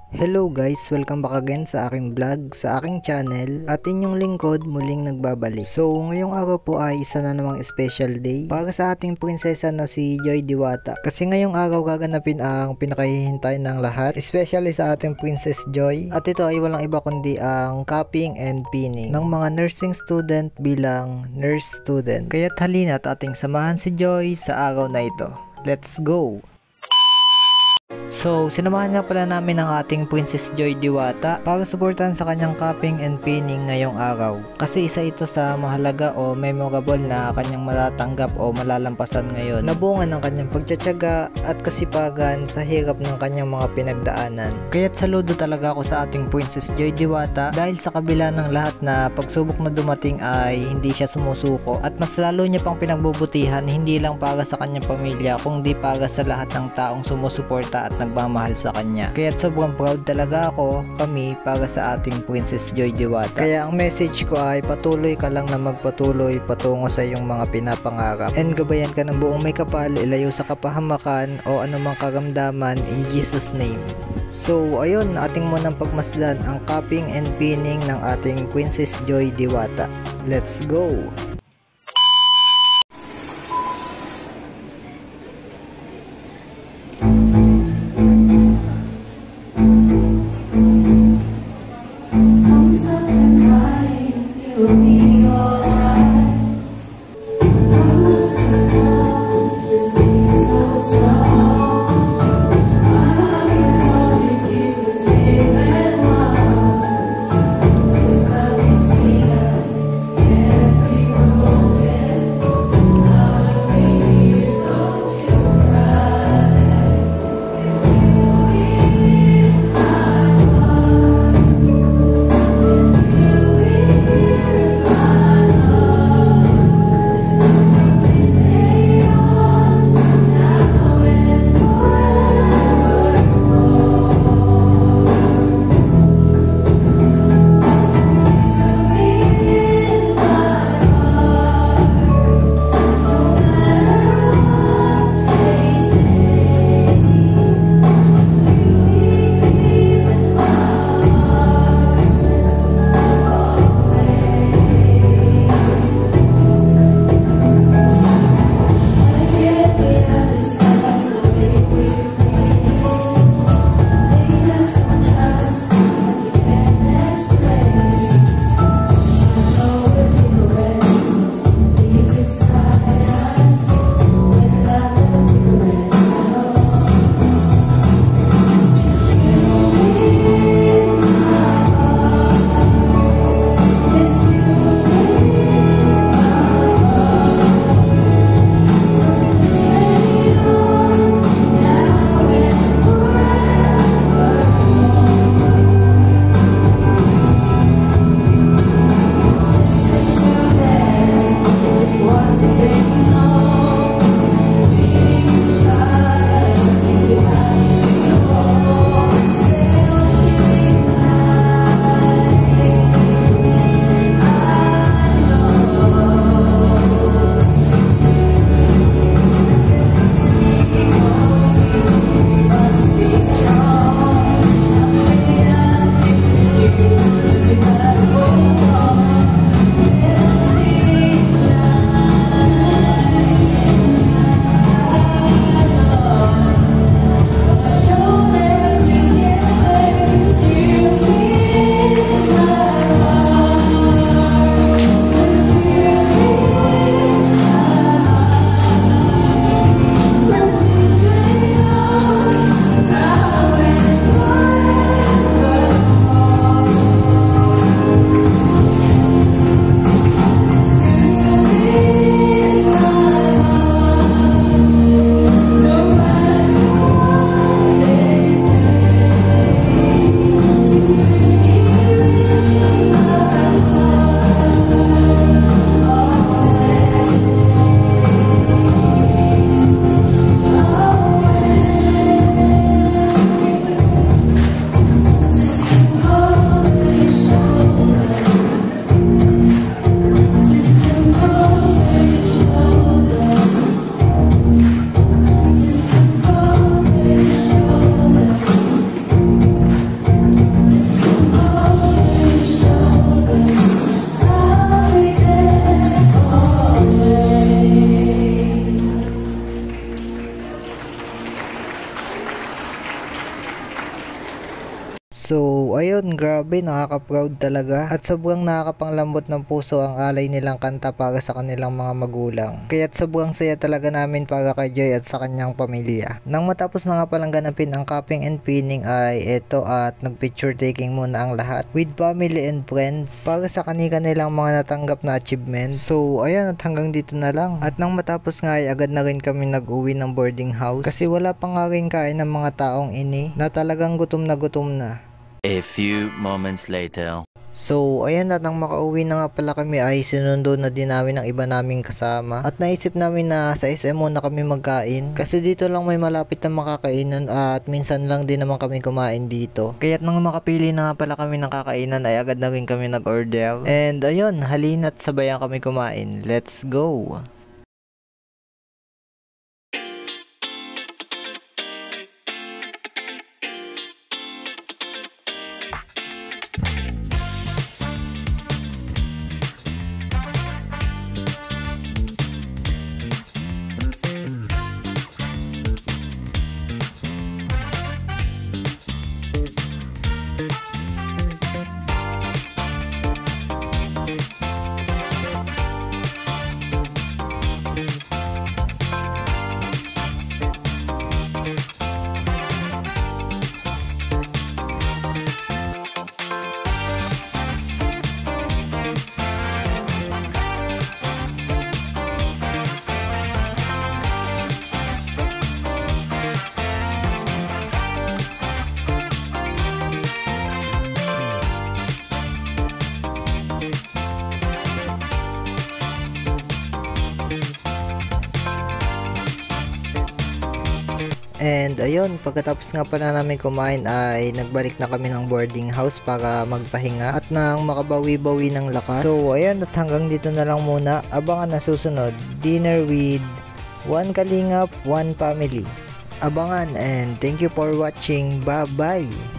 Hello guys, welcome back again sa aking vlog, sa aking channel, at inyong lingkod muling nagbabalik. So ngayong araw po ay isa na namang special day para sa ating prinsesa na si Joy Diwata. Kasi ngayong araw gaganapin ang pinakahihintay ng lahat, especially sa ating Princess Joy. At ito ay walang iba kundi ang capping and pinning ng mga nursing student bilang nurse student. Kaya't halina't ating samahan si Joy sa araw na ito. Let's go! So, sinamahan nga pala namin ang ating Princess Joy Diwata para suportahan sa kanyang capping and pinning ngayong araw. Kasi isa ito sa mahalaga o memorable na kanyang matatanggap o malalampasan ngayon. Nabungan ng kanyang pagtsatsaga at kasipagan sa hirap ng kanyang mga pinagdaanan. Kaya't saludo talaga ako sa ating Princess Joy Diwata dahil sa kabila ng lahat na pagsubok na dumating ay hindi siya sumusuko at mas lalo niya pang pinagbubutihan hindi lang para sa kanyang pamilya kundi para sa lahat ng taong sumusuporta at nagmamahal sa kanya. Kaya sobrang proud talaga kami para sa ating Princess Joy Diwata. Kaya ang message ko ay patuloy ka lang na magpatuloy patungo sa iyong mga pinapangarap. And gabayan ka ng buong may kapal, ilayo sa kapahamakan o anumang karamdaman in Jesus name. So ayun, ating munang pagmasdan ang capping and pinning ng ating Princess Joy Diwata. Let's go! Everyone So ayun, grabe, nakaka-proud talaga at sobrang nakakapanglambot ng puso ang alay nilang kanta para sa kanilang mga magulang. Kaya't sobrang saya talaga namin para kay Joy at sa kanyang pamilya. Nang matapos na nga palang ganapin ang cupping and pinning ay eto at nag-picture taking muna ang lahat with family and friends para sa kanilang mga natanggap na achievement. So ayun, at hanggang dito na lang. At nang matapos nga ay agad na rin kami nag-uwi ng boarding house kasi wala pa nga rin kain ng mga taong ini na talagang gutom na. A few moments later. So ayan, at nang makauwi na nga pala kami ay sinundo na din namin ng iba naming kasama at naisip namin na sa SM muna kami magkain kasi dito lang may malapit na makakainan at minsan lang din naman kami kumain dito. Kaya't nang makapili na nga pala kami ng kakainan ay agad na rin kami nag-order and ayun, halina't sabayan kami kumain. Let's go! And ayun, pagkatapos nga pala namin kumain ay nagbalik na kami ng boarding house para magpahinga at nang makabawi-bawi ng lakas. So ayun, at hanggang dito na lang muna. Abangan na susunod, dinner with One Kalingap, One Family. Abangan and thank you for watching. Bye bye!